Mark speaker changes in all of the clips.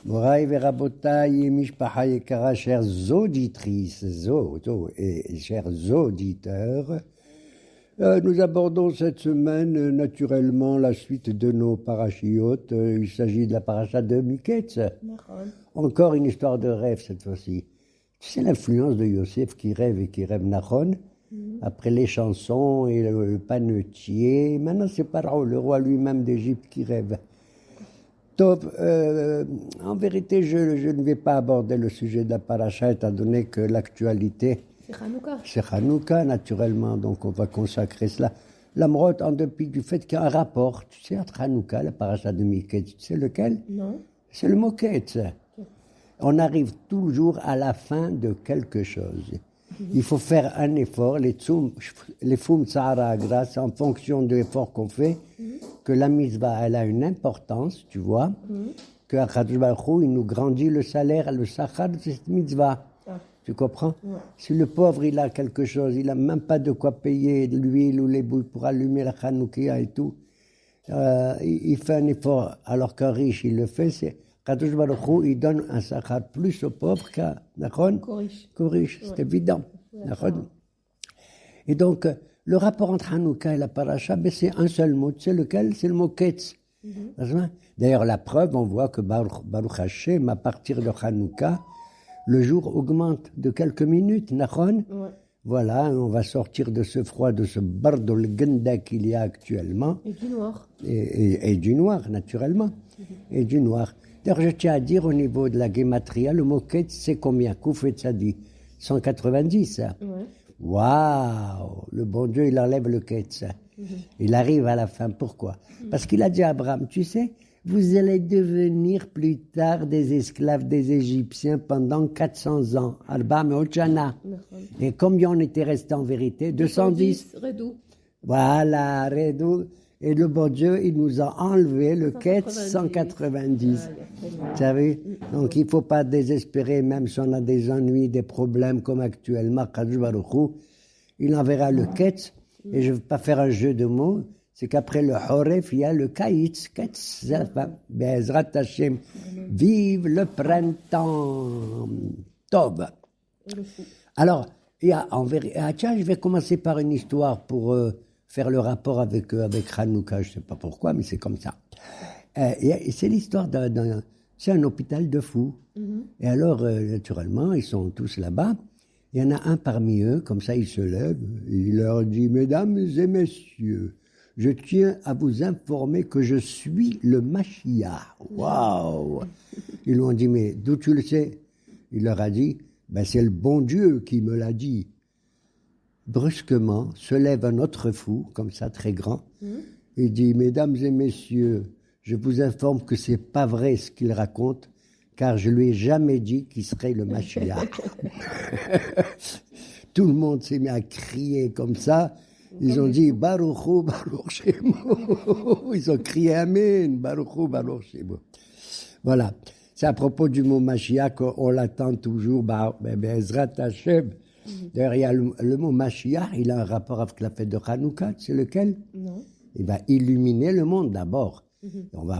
Speaker 1: Moraï Verabotaï, Mishpaha Yekara, chères auditrices et chers auditeurs, nous abordons cette semaine naturellement la suite de nos parachiotes. Il s'agit de la paracha de Miketz. Encore une histoire de rêve cette fois-ci. Tu sais l'influence de Yosef qui rêve Nachon, après les chansons et le panetier. Maintenant c'est Paro, le roi lui-même d'Égypte qui rêve. Tov, en vérité, je ne vais pas aborder le sujet de la paracha, étant donné que l'actualité, c'est Hanouka, naturellement, donc on va consacrer cela. L'Amrot, en dépit du fait qu'il y a un rapport, tu sais, entre Hanouka, la paracha de Miketz, tu sais lequel? Non. C'est le Moketz. On arrive toujours à la fin de quelque chose. Il faut faire un effort, les Foum Tzahara grâce en fonction de l'effort qu'on fait, que la mitzvah, elle a une importance, tu vois, que Akadosh Baruch Hu, il nous grandit le salaire, le sachar de cette mitzvah. Tu comprends? Si le pauvre, il a quelque chose, il n'a même pas de quoi payer l'huile ou les bouilles pour allumer la Hanoukia et tout, il fait un effort, alors qu'un riche, il le fait, c'est Kadosh Baruch Hu, il donne un sachar plus aux pauvres qu'aux riches. C'est évident. Et donc, le rapport entre Hanouka et la paracha, ben, c'est un seul mot. Tu sais lequel? C'est le mot Ketz. D'ailleurs, la preuve, on voit que Baruch Hashem, à partir de Hanouka, le jour augmente de quelques minutes. Voilà, on va sortir de ce froid, de ce bardol genda qu'il y a actuellement.
Speaker 2: Et du noir.
Speaker 1: Et du noir, naturellement. Et du noir. D'ailleurs, je tiens à dire, au niveau de la gématria, le mot Ketz, c'est combien? Kouf et Tzadi. 190. Waouh! Le bon Dieu, il enlève le Ketz. Il arrive à la fin. Pourquoi? Parce qu'il a dit à Abraham, tu sais, vous allez devenir plus tard des esclaves des Égyptiens pendant 400 ans. Arba Meotchana. Et combien on était resté en vérité? 210.
Speaker 2: Redou.
Speaker 1: Voilà, Redou. Et le bon Dieu, il nous a enlevé le Ketz 190. Vous savez? Donc, il ne faut pas désespérer, même si on a des ennuis, des problèmes comme actuellement, Kadosh Baruch Hu, il enverra le Ketz. Et je ne veux pas faire un jeu de mots. C'est qu'après le Horef, il y a le Kaïtz. Ketz, Bezrat Hashem. Vive le printemps. Tov. Alors, tiens, je vais commencer par une histoire pour faire le rapport avec Hanouka, je ne sais pas pourquoi, mais c'est comme ça. C'est l'histoire c'est un hôpital de fous. Et alors, naturellement, ils sont tous là-bas. Il y en a un parmi eux, comme ça, il se lève, il leur dit, mesdames et messieurs, je tiens à vous informer que je suis le Mashiach. Waouh! Ils lui ont dit, mais d'où tu le sais? Il leur a dit, ben, c'est le bon Dieu qui me l'a dit. Brusquement, se lève un autre fou, comme ça, très grand. Il dit, mesdames et messieurs, je vous informe que c'est pas vrai ce qu'il raconte, car je lui ai jamais dit qu'il serait le Mashiach. Tout le monde s'est mis à crier comme ça. Ils ont dit, Baruch Shemo. Ils ont crié Amen, Baruch Shemo. Voilà. C'est à propos du mot Mashiach qu'on l'attend toujours, Bezrat Hashem. D'ailleurs, il y a le mot Mashiach, il a un rapport avec la fête de Hanouka, c'est lequel? Non. Il va illuminer le monde d'abord. On va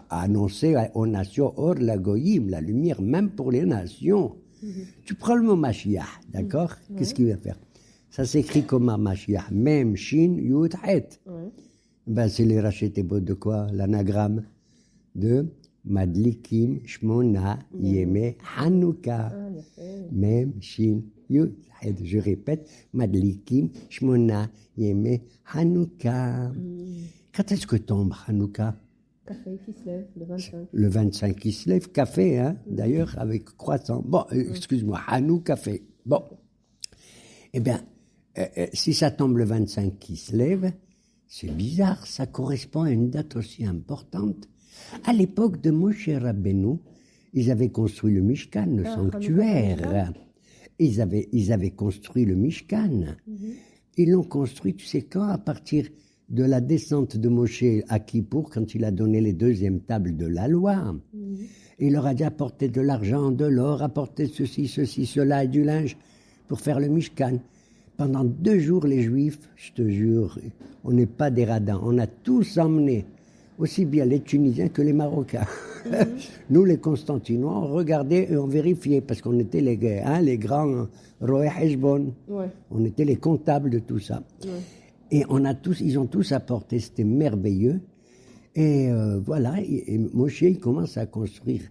Speaker 1: annoncer aux nations Or la Goyim, la lumière même pour les nations. Tu prends le mot Mashiach, d'accord? Qu'est-ce qu'il va faire? Ça s'écrit comme Mashiach, Mem, Shin, Yud, Het. Ben, c'est les rachetébot de quoi? L'anagramme de Madlikim, Shmona, Yeme, Hanouka. Mem, Shin, Yud, Het. Je répète, Madlikim, Shmona, Yeme, Hanouka. Quand est-ce que tombe Hanouka?
Speaker 2: Café qui se lève, le 25.
Speaker 1: Le 25 qui se lève, café, hein, d'ailleurs, avec croissant. Bon, excuse-moi, Hanouka café. Bon. Eh bien, si ça tombe le 25 qui se lève, c'est bizarre, ça correspond à une date aussi importante. À l'époque de Moshe Rabbeinu, ils avaient construit le Mishkan, le sanctuaire. Ils avaient construit le Mishkan. Ils l'ont construit, tu sais quand? À partir de la descente de Moshe à Kippour, quand il a donné les deuxièmes tables de la loi. Il leur a dit apporter de l'argent, de l'or, apporter ceci, cela et du linge pour faire le Mishkan. Pendant 2 jours, les Juifs, je te jure, on n'est pas des radins, on a tous emmené aussi bien les Tunisiens que les Marocains. Nous, les Constantinois, on regardait et on vérifiait, parce qu'on était les grands Roé Heshbon.
Speaker 2: Ouais.
Speaker 1: On était les comptables de tout ça.
Speaker 2: Ouais.
Speaker 1: Et ils ont tous apporté, c'était merveilleux. Et voilà, et Moshe, il commence à construire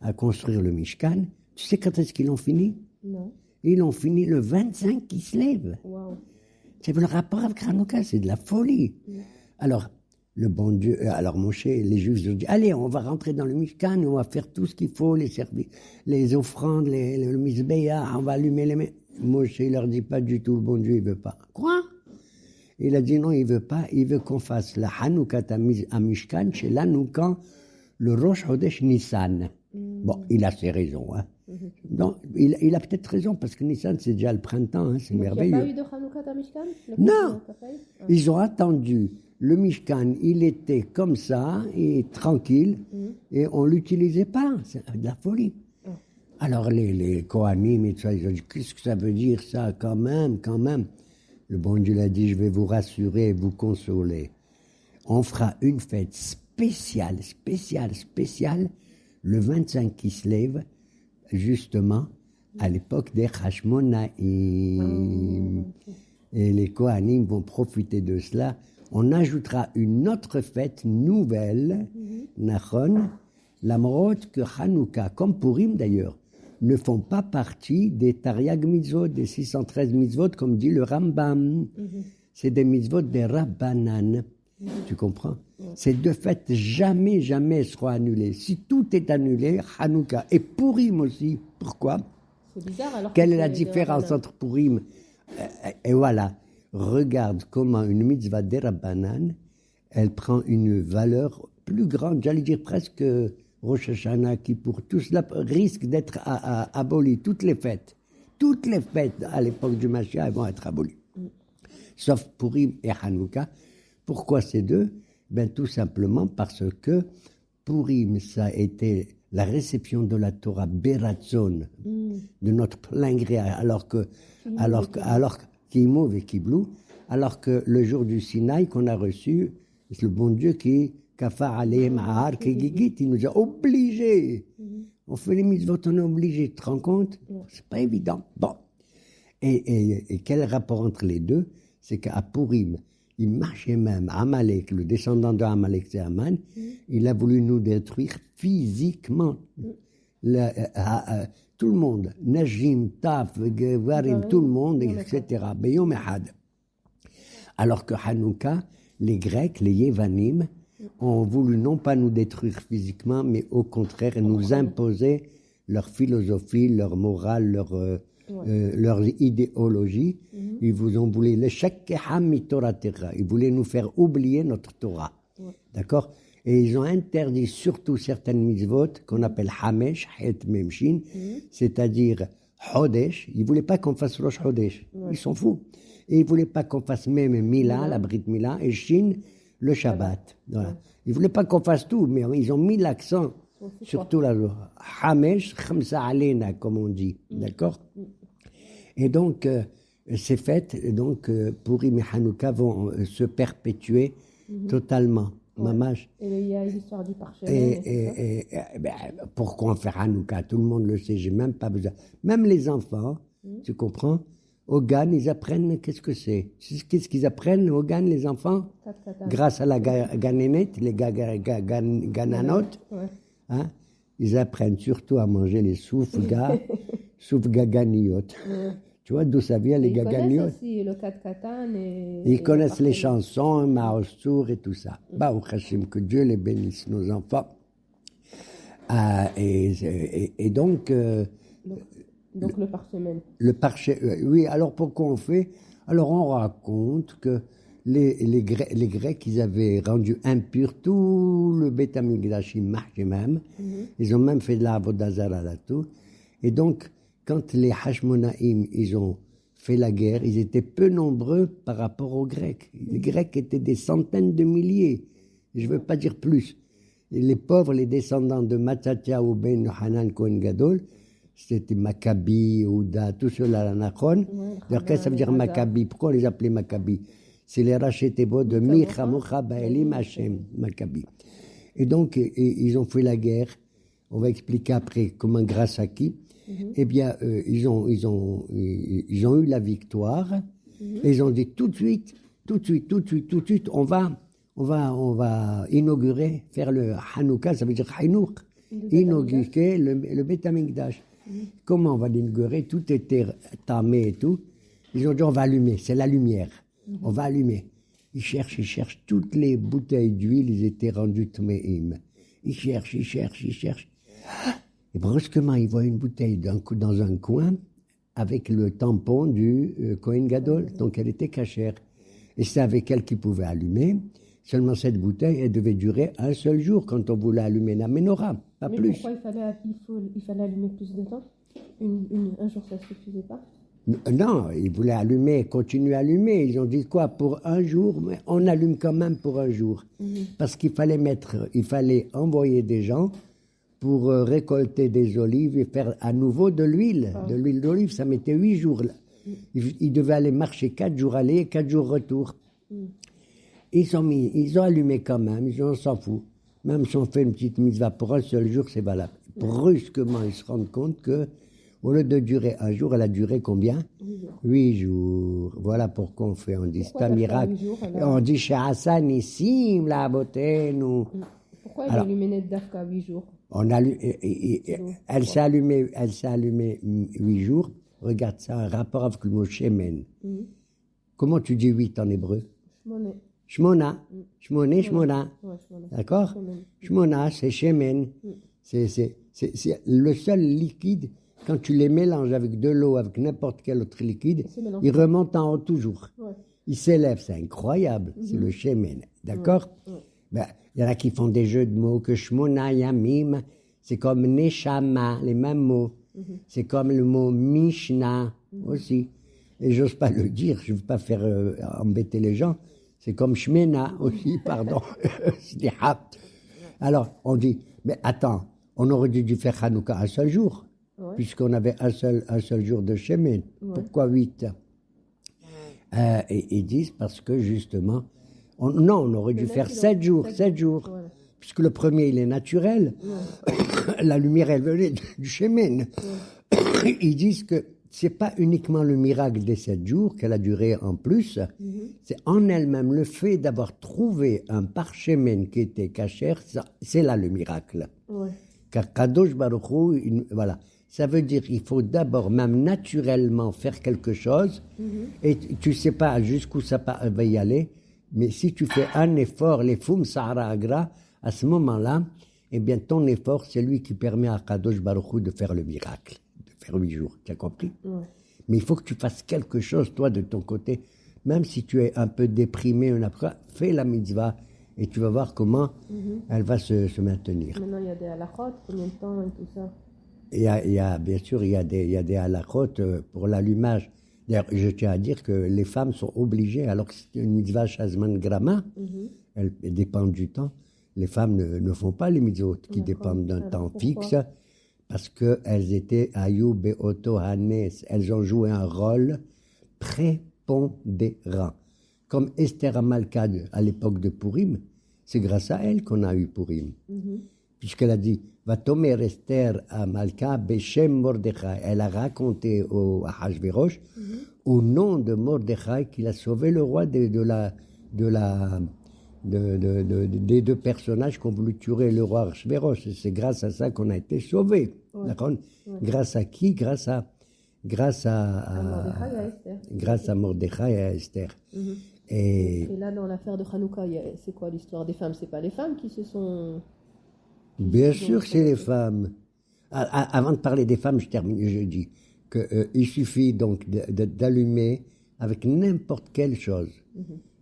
Speaker 1: le Mishkan. Tu sais quand est-ce qu'ils l'ont fini?
Speaker 2: Non.
Speaker 1: Ils l'ont fini le 25 qui se lève.
Speaker 2: Waouh.
Speaker 1: C'est le rapport avec Hanouka, c'est de la folie. Alors, le bon Dieu, alors Moshe, les Juifs ont dit, allez, on va rentrer dans le Mishkan, on va faire tout ce qu'il faut, les offrandes, le Mizbeah, on va allumer les... Moshe, il leur dit pas du tout, le bon Dieu, il veut pas. Quoi? Il a dit non, il veut pas, il veut qu'on fasse la Hanouka à Mishkan, chez l'Hanouka, le Rosh Chodesh Nissan. Bon, il a ses raisons, hein. Non, il a peut-être raison, parce que Nissan, c'est déjà le printemps, hein, c'est merveilleux.
Speaker 2: Il n'y a pas eu de Hanouka à Mishkan?
Speaker 1: Non, ils ont attendu. Le Mishkan, il était comme ça, et tranquille, et on ne l'utilisait pas. C'est de la folie. Alors les Kohanim et tout ça, ils ont dit, qu'est-ce que ça veut dire ça, quand même. Le bon Dieu l'a dit, je vais vous rassurer et vous consoler. On fera une fête spéciale, le 25 qui se lève, justement, à l'époque des Hashmonaïm. Et les Kohanim vont profiter de cela. On ajoutera une autre fête nouvelle, Nachon, l'Amrot que Hanouka, comme Purim d'ailleurs, ne font pas partie des Tariag Mitzvot, des 613 Mitzvot, comme dit le Rambam. C'est des Mitzvot des Rabbanan. Tu comprends? Ces deux fêtes, jamais seront annulées. Si tout est annulé, Hanouka et Purim aussi. Pourquoi?
Speaker 2: C'est bizarre alors.
Speaker 1: Quelle est la différence entre Purim et voilà, regarde comment une mitzvah des Rabbanan, elle prend une valeur plus grande, j'allais dire presque Rosh Hashanah, qui pour tout cela risque d'être abolies. Toutes les fêtes à l'époque du Mashiach vont être abolies. Sauf Purim et Hanouka. Pourquoi ces deux? Ben, tout simplement parce que Purim, ça a été la réception de la Torah Beratzon, de notre plein gré, alors que Kimov et Kiblou, alors que le jour du Sinaï qu'on a reçu, c'est le bon Dieu qui Kafar Aleim Ahar Kegigit, il nous a obligés. On fait les mitzvot, on est obligés, tu te rends compte? C'est pas évident. Bon. Et quel rapport entre les deux? C'est qu'à Purim, il marchait même, Amalek, le descendant de Amalek, c'est Aman, il a voulu nous détruire physiquement. Tout le monde, Najim, Taf, Gevarim, tout le monde, etc. Beyom Ehad. Alors que Hanouka, les Grecs, les Yévanim, ont voulu non pas nous détruire physiquement, mais au contraire nous imposer leur philosophie, leur morale, leur idéologie. Ils vous ont voulu ils voulaient nous faire oublier notre Torah. D'accord? Et ils ont interdit surtout certaines mitzvot qu'on appelle Hamesh, Het Memshin, c'est-à-dire Chodesh. Ils ne voulaient pas qu'on fasse Rosh Chodesh. Ils s'en foutent. Et ils ne voulaient pas qu'on fasse même Mila, la Brit Mila, et Shin, le Shabbat. Voilà. Ils ne voulaient pas qu'on fasse tout, mais ils ont mis l'accent surtout la Hamesh, Khamsa Alena, comme on dit. D'accord? Et donc, ces fêtes, donc, Purim et Hanouka vont se perpétuer totalement. Mamash.
Speaker 2: Et il y a l'histoire du parchemin.
Speaker 1: Pourquoi on fait Hanouka? Tout le monde le sait, j'ai même pas besoin. Même les enfants, tu comprends? Au GAN, ils apprennent, qu'est-ce que c'est? Qu'est-ce qu'ils apprennent au GAN, les enfants? Grâce à la ganénette, les gananotes, hein? Ils apprennent surtout à manger les soufga gaganiotes. Tu vois d'où ça vient, les gaganiotes?
Speaker 2: Ils connaissent aussi le Katkatan et...
Speaker 1: Ils connaissent les chansons, Maostour et tout ça. Bah, au Hachim, que Dieu les bénisse, nos enfants. Et donc...
Speaker 2: Donc le parchemin.
Speaker 1: Oui, alors pourquoi on fait? Alors on raconte que les Grecs, ils avaient rendu impur tout le Beth Amikdash même. Ils ont même fait de la Avodah Zara là-tout. Et donc, quand les Hashmonaïm, ils ont fait la guerre, ils étaient peu nombreux par rapport aux Grecs. Les Grecs étaient des centaines de milliers. Je ne veux pas dire plus. Et les pauvres, les descendants de Mattatya ou Ben Hanan Kohen Gadol, c'était Maccabi, Ouda, tout cela, la Nachon. D'ailleurs, qu'est-ce que ça veut dire Maccabi? Pourquoi on les appelait Maccabi? c'est les Rachetebo de Michamocha Baelim Hashem, Maccabi. Et donc, ils ont fait la guerre. On va expliquer après comment, grâce à qui. Eh bien, ils ont eu la victoire. Et ils ont dit tout de suite, on va inaugurer, faire le Hanouka, ça veut dire Hanouk, inaugurer le Beth Amikdash. Comment on va l'inaugurer? Tout était tamé et tout. Ils ont dit on va allumer, c'est la lumière. On va allumer. Ils cherchent. Toutes les bouteilles d'huile, ils étaient rendues tmeim. Ils cherchent. Et brusquement, ils voient une bouteille dans un coin avec le tampon du Kohen Gadol. Donc elle était cachère. Et c'est avec elle qu'ils pouvaient allumer. Seulement cette bouteille, elle devait durer un seul jour quand on voulait allumer la menorah, pas
Speaker 2: Mais
Speaker 1: plus.
Speaker 2: pourquoi il fallait allumer plus de temps? Un jour, ça ne suffisait pas?
Speaker 1: Non, ils voulaient allumer, continuer à allumer. Ils ont dit quoi? Pour un jour, mais on allume quand même pour un jour. Parce qu'il fallait envoyer des gens pour récolter des olives et faire à nouveau de l'huile d'olive. Ça mettait 8 jours. Ils devaient aller marcher 4 jours aller, 4 jours retour. Ils ont allumé quand même, on s'en fout. Même si on fait une petite mitzvah pour un seul jour, c'est valable. Brusquement, ils se rendent compte que, au lieu de durer un jour, elle a duré combien? 8 jours. Voilà pourquoi on dit c'est un miracle. On dit chez Hassan, ici, la beauté, nous.
Speaker 2: Pourquoi elle allumait net d'Afka 8 jours?
Speaker 1: Elle s'est allumée 8 jours. Regarde ça, un rapport avec le mot shemen. Comment tu dis 8 en hébreu? Shmona. Shmona. D'accord? Shmona, c'est shemen. C'est le seul liquide, quand tu les mélanges avec de l'eau, avec n'importe quel autre liquide, il remonte en haut toujours. Il s'élève, c'est incroyable. C'est le shemen. D'accord? Ben, il y en a qui font des jeux de mots, que Shmona Yamim, c'est comme Neshama, les mêmes mots. C'est comme le mot Mishnah aussi. Et j'ose pas le dire, je ne veux pas faire embêter les gens. C'est comme Shmena aussi, pardon. Alors, on dit, mais attends, on aurait dû faire Hanouka un seul jour, puisqu'on avait un seul jour de Shemen. Pourquoi 8? Et ils disent parce que justement, on aurait dû faire 7 jours, 7 jours. Ouais. Puisque le premier, il est naturel. La lumière, elle venait du Shemen. Ils disent que c'est pas uniquement le miracle des 7 jours qu'elle a duré en plus, c'est en elle-même le fait d'avoir trouvé un parchemin qui était cachère, c'est là le miracle. Car Kadosh Baruch Hu, voilà. Ça veut dire qu'il faut d'abord, même naturellement, faire quelque chose, et tu sais pas jusqu'où ça va y aller, mais si tu fais un effort, les Foum Sahara Agra, à ce moment-là, eh bien, ton effort, c'est lui qui permet à Kadosh Baruch Hu de faire le miracle. Faire 8 jours, tu as compris? Mais il faut que tu fasses quelque chose, toi, de ton côté. Même si tu es un peu déprimé, fais la mitzvah et tu vas voir comment elle va se maintenir.
Speaker 2: Maintenant, il y a des halakhot, combien de temps et tout ça?
Speaker 1: Bien sûr, il y a des halakhot pour l'allumage. D'ailleurs, je tiens à dire que les femmes sont obligées, alors que c'est une mitzvah shazman grama, elle dépend du temps. Les femmes ne font pas les mitzvot qui dépendent d'un temps fixe. Parce qu'elles étaient Ayou Beoto Hanes, elles ont joué un rôle prépondérant. Comme Esther Amalka à l'époque de Purim, c'est grâce à elle qu'on a eu Purim. Puisqu'elle a dit Vatomer Esther Amalka Beshem Mordechai. Elle a raconté à Hachvérosh au nom de Mordechai qu'il a sauvé le roi des 2 personnages qui ont voulu tuer le roi Hachvérosh. C'est grâce à ça qu'on a été sauvés. Grâce à qui? Grâce à Mordechai et à Esther. Et
Speaker 2: là, dans l'affaire de Hanouka, c'est quoi l'histoire des femmes? C'est pas les femmes qui se sont...
Speaker 1: Bien sûr que c'est les femmes. Avant de parler des femmes, je dis qu'il suffit donc d'allumer avec n'importe quelle chose.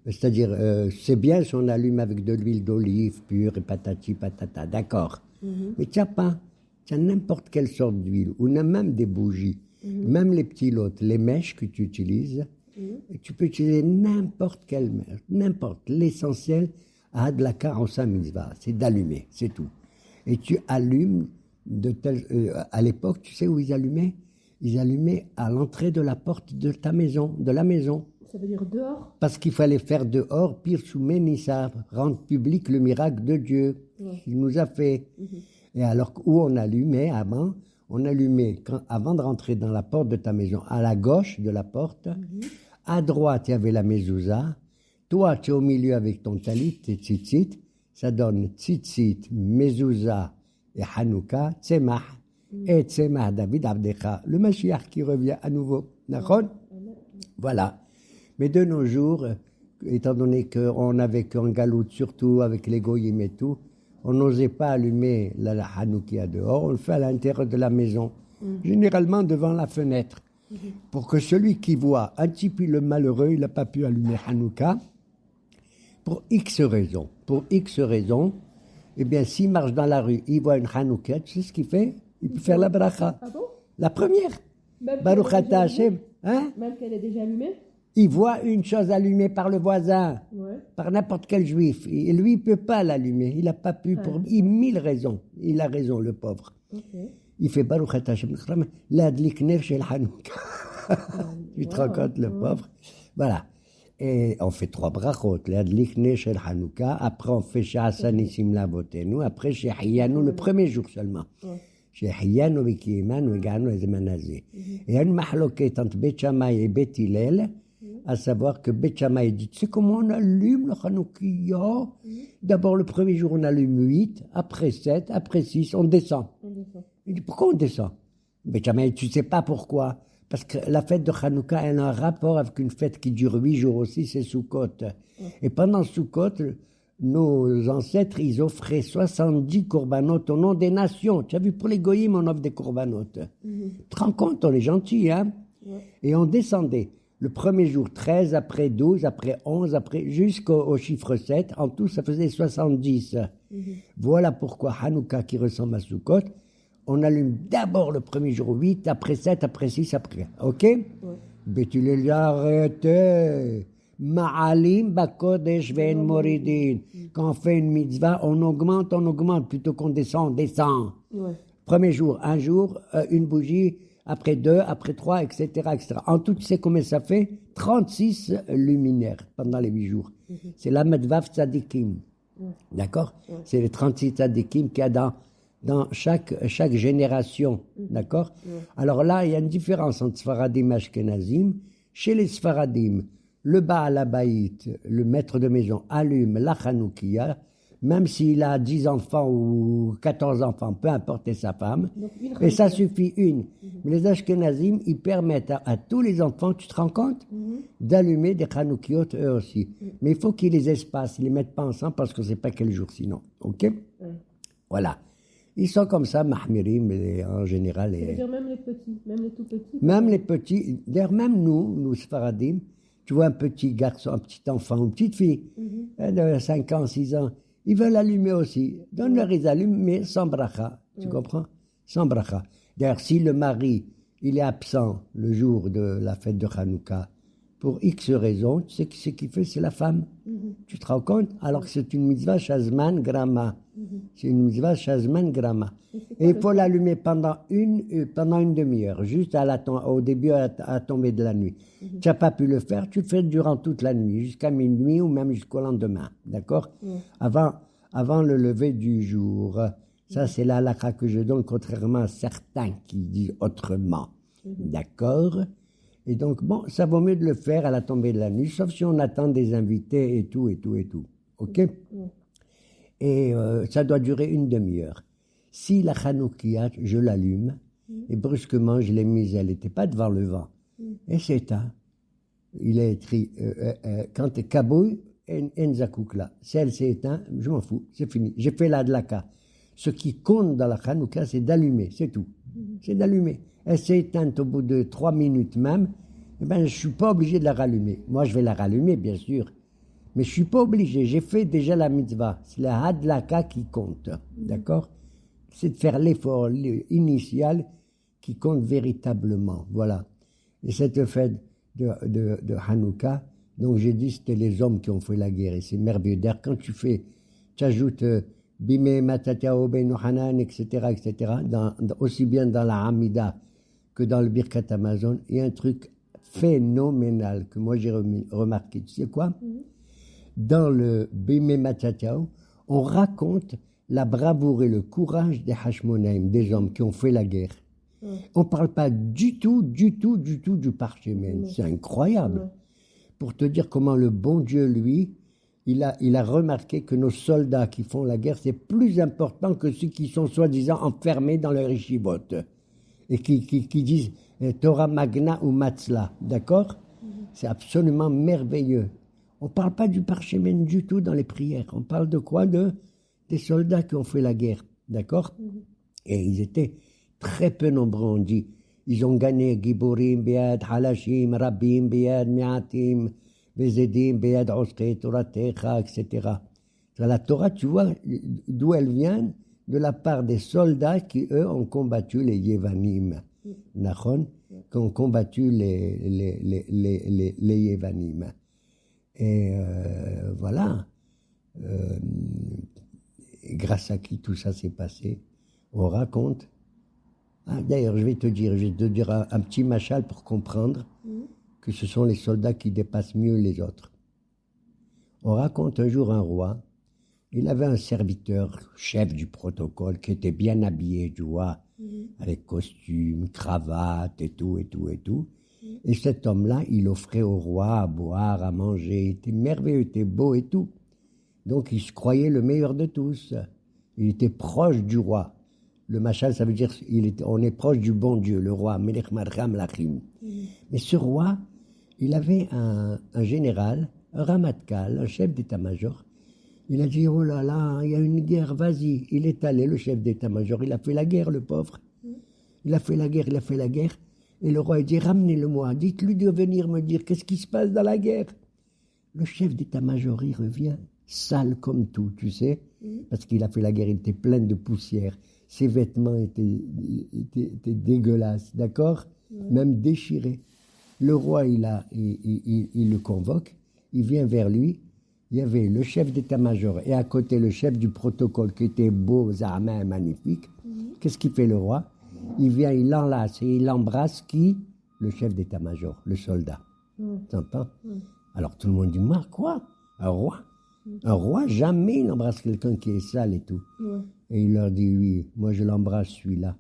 Speaker 1: C'est-à-dire, c'est bien si on allume avec de l'huile d'olive pure et patati patata, d'accord. Mais tu as n'importe quelle sorte d'huile, ou même des bougies, même les petits lots, les mèches que tu utilises, tu peux utiliser n'importe quelle mèche, n'importe. L'essentiel à Hadlaka en sa mitzvah, c'est d'allumer, c'est tout. Et tu allumes à l'époque, tu sais où ils allumaient? Ils allumaient à l'entrée de la porte de ta maison, de la maison.
Speaker 2: Ça veut dire dehors?
Speaker 1: Parce qu'il fallait faire dehors, pire sous Ménissa, rendre public le miracle de Dieu qu'il nous a fait. Et alors où on allumait avant, avant de rentrer dans la porte de ta maison, à la gauche de la porte, à droite il y avait la mezouza, toi tu es au milieu avec ton talit, tes tzitzit, ça donne tzitzit, mezouza et Hanouka, tzemach, et tzemach David Abdecha, le Mashiach qui revient à nouveau. D'accord? Voilà. Mais de nos jours, étant donné qu'on avait qu'un galoute, surtout avec les goyim et tout, on n'osait pas allumer la Hanoukia dehors, on le fait à l'intérieur de la maison, généralement devant la fenêtre, pour que celui qui voit un petit peu le malheureux, il n'a pas pu allumer Hanouka, pour X raisons. Pour X raisons, eh bien, s'il marche dans la rue, il voit une Hanoukia, tu sais ce qu'il fait? Il peut faire la bracha.
Speaker 2: Ah bon?
Speaker 1: La première.
Speaker 2: Même
Speaker 1: Baruch
Speaker 2: qu'elle est déjà
Speaker 1: Ata Hashem. Hein?
Speaker 2: Même qu'elle est déjà allumée?
Speaker 1: Il voit une chose allumée par le voisin,
Speaker 2: Ouais.
Speaker 1: par n'importe quel juif. Et lui, il ne peut pas l'allumer. Il n'a pas pu pour mille raisons. Il a raison, le pauvre.
Speaker 2: Ok.
Speaker 1: Il fait Baruch Ata Hashem l'adlik ner shel Hanouka. Tu te rends compte, le pauvre? Voilà. Et on fait 3 brachot. L'adlik ner shel Hanouka. Après, on fait Sha'asa Nisim Lavotenu. Après, Shehiyanu, le premier jour seulement. Shehiyanu v'kiyemanu v'ganu ezman hazeh. Et il y a une mahloket entre Bet Shammai et Bet Hillel, à savoir que Bet Shammai dit, tu sais comment on allume le Hanoukia? D'abord, le premier jour, on allume 8, après 7, après 6, on descend. Il dit, pourquoi on descend? Bet Shammai, tu ne sais pas pourquoi. Parce que la fête de Hanouka, elle a un rapport avec une fête qui dure 8 jours aussi, c'est Sukkot. Et pendant Sukkot, nos ancêtres, ils offraient 70 corbanotes au nom des nations. Tu as vu, pour les goyim, on offre des corbanotes. Tu te rends compte, on est gentils, hein? Et on descendait. Le premier jour, 13, après 12, après 11, après jusqu'au chiffre 7. En tout, ça faisait 70. Voilà pourquoi Hanouka, qui ressemble à Sukkot, on allume d'abord le premier jour 8, après 7, après 6, après. OK? Mais tu les as arrêtés. Ma'alim bakodesh ve'en moridin. Quand on fait une mitzvah, on augmente, plutôt qu'on descend, on descend.
Speaker 2: Ouais.
Speaker 1: Premier jour, un jour, une bougie, après 2, après 3, etc., etc. En tout, tu sais combien ça fait? 36 luminaires pendant les 8 jours. C'est la Medvav Tzadikim. D'accord? C'est les 36 Tzadikim qu'il y a dans chaque génération. D'accord? Alors là, il y a une différence entre Sfaradim et Ashkenazim. Chez les Sfaradim, le Baal Habayit, le maître de maison, allume la Hanoukia, même s'il a 10 enfants ou 14 enfants, peu importe, et sa femme. Et ça suffit une. Mais les Ashkenazim, ils permettent à tous les enfants, tu te rends compte, d'allumer des Hanoukiot eux aussi. Mais il faut qu'ils les espacent, ils ne les mettent pas ensemble parce qu'on ne sait pas quel jour sinon. OK? Voilà. Ils sont comme ça, Mahmirim, en général.
Speaker 2: Ça veut dire même les petits, même les tout petits?
Speaker 1: Même les petits, d'ailleurs même nous Sfaradim, tu vois un petit garçon, un petit enfant, une petite fille, de 5 ans, 6 ans, ils veulent allumer aussi. Donne-leur, ils allument, mais sans bracha. Tu comprends? Sans bracha. D'ailleurs, si le mari, il est absent le jour de la fête de Hanouka, pour X raisons, tu sais qui c'est qui fait? C'est la femme. Tu te rends compte? Alors que c'est une mitzvah Shazman Grama. C'est une mitzvah Shazman Grama. Et il faut l'allumer pendant une demi-heure, juste au début à tomber de la nuit. Tu n'as pas pu le faire, tu le fais durant toute la nuit, jusqu'à minuit ou même jusqu'au lendemain. D'accord? Avant le lever du jour. Ça, c'est la halakha que je donne, contrairement à certains qui disent autrement. D'accord? Et donc, bon, ça vaut mieux de le faire à la tombée de la nuit, sauf si on attend des invités et tout. OK? Et ça doit durer une demi-heure. Si la Hanoukia, je l'allume, et brusquement, je l'ai mise, elle n'était pas devant le vent. Et c'est éteint. Il est écrit, quand tu es kabouy, en zakoukla. Si elle s'est éteinte, je m'en fous, c'est fini. J'ai fait la dlaka. Ce qui compte dans la Hanouka, c'est d'allumer, c'est tout. C'est d'allumer. Elle s'est éteinte au bout de 3 minutes même, eh ben, je ne suis pas obligé de la rallumer. Moi, je vais la rallumer, bien sûr. Mais je ne suis pas obligé. J'ai fait déjà la mitzvah. C'est la hadlaka qui compte. D'accord? C'est de faire l'effort initial qui compte véritablement. Voilà. Et cette fête de Hanouka, donc j'ai dit c'était les hommes qui ont fait la guerre. Et c'est merveilleux. D'ailleurs, quand tu ajoutes Bime Matatao Ben Hanan, etc., aussi bien dans la Hamida que dans le Birkat Amazon, il y a un truc phénoménal que moi j'ai remarqué. Tu sais quoi? Dans le Bimé Matatiao, on raconte la bravoure et le courage des Hashmonaïm, des hommes qui ont fait la guerre. On ne parle pas du tout du Parchemen. C'est incroyable. Pour te dire comment le bon Dieu, lui, il a remarqué que nos soldats qui font la guerre, c'est plus important que ceux qui sont soi-disant enfermés dans leur yeshivot et qui disent Torah Magna ou Matzla. D'accord? C'est absolument merveilleux. On ne parle pas du Parchemen du tout dans les prières. On parle de quoi? Des soldats qui ont fait la guerre. D'accord? Et ils étaient très peu nombreux, on dit. Ils ont gagné Giborim, Bead, Halashim, Rabbim, Bead, Miatim, Vezedim, Bead, Oskei, Torah, Techa, etc. La Torah, tu vois d'où elle vient? De la part des soldats qui, eux, ont combattu les Yevanim. Nachon, qui ont combattu les Yevanim. Et voilà. Grâce à qui tout ça s'est passé? On raconte. D'ailleurs, je vais te dire un petit machal pour comprendre que ce sont les soldats qui dépassent mieux les autres. On raconte un jour un roi, il avait un serviteur, chef du protocole, qui était bien habillé, tu vois, avec costume, cravate et tout. Et cet homme-là, il offrait au roi à boire, à manger, il était merveilleux, il était beau et tout. Donc il se croyait le meilleur de tous. Il était proche du roi. Le machal, ça veut dire on est proche du bon Dieu, le roi, Melech Marcham Lachim. Mais ce roi, il avait un général, un ramatkal, un chef d'état-major. Il a dit, oh là là, il y a une guerre, vas-y. Il est allé, le chef d'état-major, il a fait la guerre, le pauvre. Il a fait la guerre. Et le roi, il dit, ramenez-le-moi, dites-lui de venir me dire qu'est-ce qui se passe dans la guerre. Le chef d'état-major, il revient, sale comme tout, tu sais, parce qu'il a fait la guerre, il était plein de poussière. Ses vêtements étaient dégueulasses, d'accord? Même déchirés. Le roi, il le convoque, il vient vers lui. Il y avait le chef d'état-major et à côté le chef du protocole qui était beau, zahma, magnifique. Qu'est-ce qu'il fait le roi? Il vient, il l'enlace et il embrasse qui? Le chef d'état-major, le soldat. T'entends? Alors tout le monde dit, moi, quoi? Un roi? Un roi, jamais il embrasse quelqu'un qui est sale et tout. Et il leur dit, oui, moi je l'embrasse celui-là.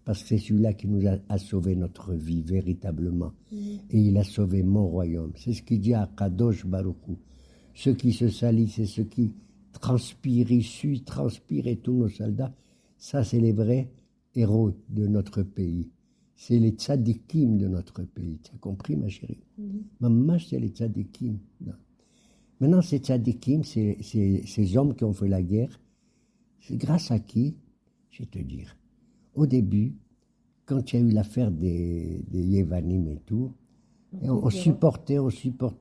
Speaker 1: Parce que c'est celui-là qui nous a sauvé notre vie, véritablement. Et il a sauvé mon royaume. C'est ce qu'il dit à Kadosh Baruch Hu. Ceux qui se salissent et ceux qui transpirent, ils transpirent et tous nos soldats, ça c'est les vrais héros de notre pays. C'est les tzadikim de notre pays. Tu as compris, ma chérie? Maman, c'est les tzadikim. Maintenant, ces tzadikim, ces hommes qui ont fait la guerre, c'est grâce à qui? Je vais te dire. Au début, quand il y a eu l'affaire des Yevanim et tout, et on supportait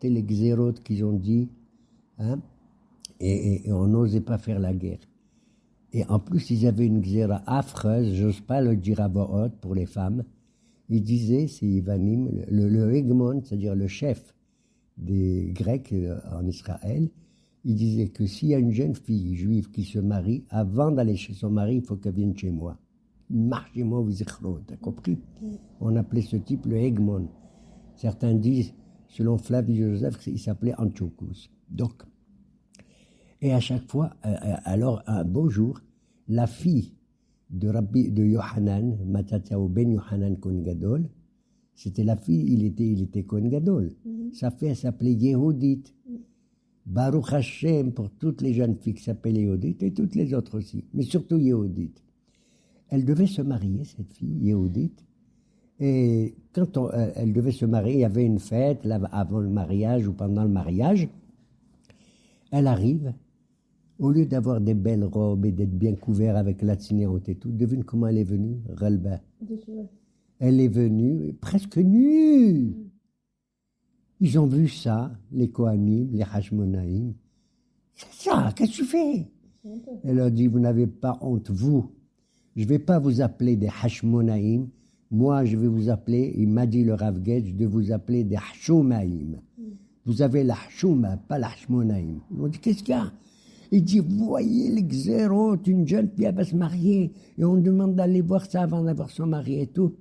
Speaker 1: les xérotes qu'ils ont dit, hein, et on n'osait pas faire la guerre. Et en plus, ils avaient une xéra affreuse, j'ose pas le dire à voix haute pour les femmes. Ils disaient, c'est Yevanim, le hégmon, c'est-à-dire le chef des Grecs en Israël, il disait que s'il y a une jeune fille juive qui se marie, avant d'aller chez son mari, il faut qu'elle vienne chez moi. Marchez-moi, vous écrous, t'as compris? On appelait ce type le hégmon. Certains disent, selon Flavius Joseph, il s'appelait Antiochus. Donc, et à chaque fois, alors un beau jour, la fille de Yohanan, Matatiao ben Yohanan Kohen Gadol, c'était la fille, il était Kohen Gadol. Sa fille, elle s'appelait Yehudit. Baruch Hashem pour toutes les jeunes filles qui s'appellent Yehudit et toutes les autres aussi, mais surtout Yehudit. Elle devait se marier, cette fille, Yehudit. Et quand elle devait se marier, il y avait une fête là, avant le mariage ou pendant le mariage. Elle arrive, au lieu d'avoir des belles robes et d'être bien couverte avec la tzniut et tout, devine comment elle est venue? Relba. Elle est venue presque nue. Ils ont vu ça, les Kohanim, les Hashmonaïm. C'est ça, qu'est-ce que tu fais? Elle leur dit, vous n'avez pas honte, vous. Je ne vais pas vous appeler des Hashmonaïm. Moi, je vais vous appeler, il m'a dit le Rav Getz, de vous appeler des Hashomaïm. Vous avez la Hashoma, pas la Hashmonaïm. Ils m'ont dit, qu'est-ce qu'il y a? Il dit, vous voyez les xérotes, une jeune fille, elle va se marier, et on demande d'aller voir ça avant d'avoir son mari et tout.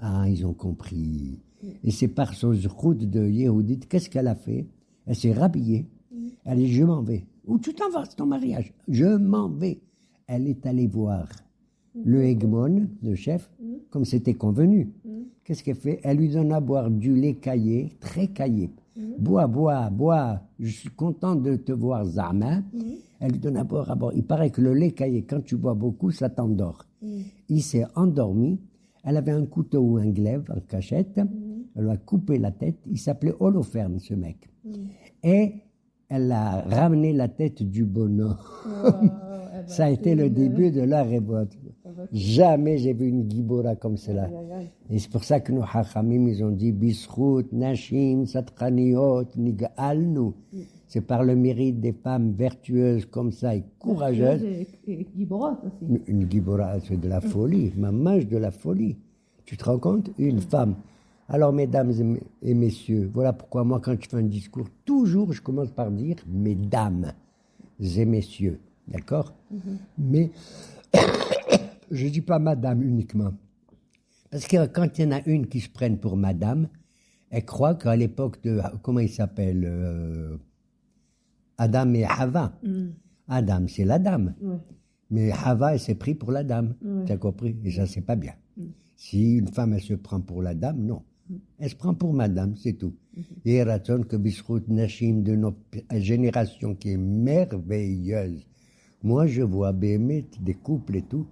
Speaker 1: Ah, ils ont compris. Et c'est par son route de Yehudit, qu'est-ce qu'elle a fait? Elle s'est rhabillée. Elle dit, je m'en vais. Où tu t'en vas, c'est ton mariage. Je m'en vais. Elle est allée voir le Hegmon, le chef, comme c'était convenu. Qu'est-ce qu'elle fait? Elle lui donne à boire du lait caillé, très caillé. Bois, bois, bois. Je suis content de te voir, Zama. Elle lui donne à boire, à boire. Il paraît que le lait caillé, quand tu bois beaucoup, ça t'endort. Il s'est endormi. Elle avait un couteau ou un glaive en cachette. Elle lui a coupé la tête. Il s'appelait Holoferne, ce mec. Et elle a ramené la tête du bonhomme. Ça a été le début de la révolte. Jamais j'ai vu une Gibora comme cela. Et c'est pour ça que nos Hachamim, ils ont dit Bisrout, Nashim, Satraniot, Nig'alnu. C'est par le mérite des femmes vertueuses comme ça et courageuses.
Speaker 2: Et Gibora aussi.
Speaker 1: Une Gibora, c'est de la folie, mamage de la folie. Tu te rends compte? Une femme. Alors, mesdames et messieurs, voilà pourquoi moi, quand je fais un discours, toujours, je commence par dire mesdames et messieurs. D'accord? Mais je ne dis pas madame uniquement. Parce que quand il y en a une qui se prenne pour madame, elle croit qu'à l'époque de, comment il s'appelle, Adam et Hava. Adam, c'est la dame. Mais Hava, elle s'est pris pour la dame. Tu as compris? Et ça, c'est pas bien. Si une femme, elle se prend pour la dame, non. Elle se prend pour madame, c'est tout. Et raton que Bisrout Nashim de notre génération qui est merveilleuse. Moi, je vois Béhémet, des couples et tout.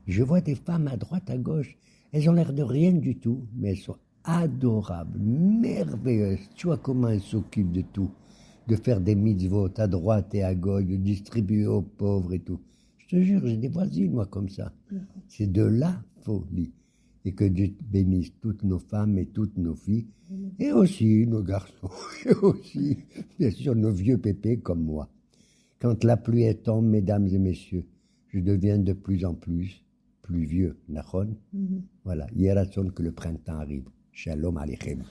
Speaker 1: Je vois des femmes à droite, à gauche. Elles ont l'air de rien du tout, mais elles sont adorables, merveilleuses. Tu vois comment elles s'occupent de tout. De faire des mitzvot à droite et à gauche, de distribuer aux pauvres et tout. Je te jure, j'ai des voisines, moi, comme ça. C'est de la folie. Et que Dieu bénisse toutes nos femmes et toutes nos filles, et aussi nos garçons, et aussi, bien sûr, nos vieux pépés comme moi. Quand la pluie tombe, mesdames et messieurs, je deviens de plus en plus vieux. Nahon. Voilà, hier que le printemps arrive. Shalom Aleichem.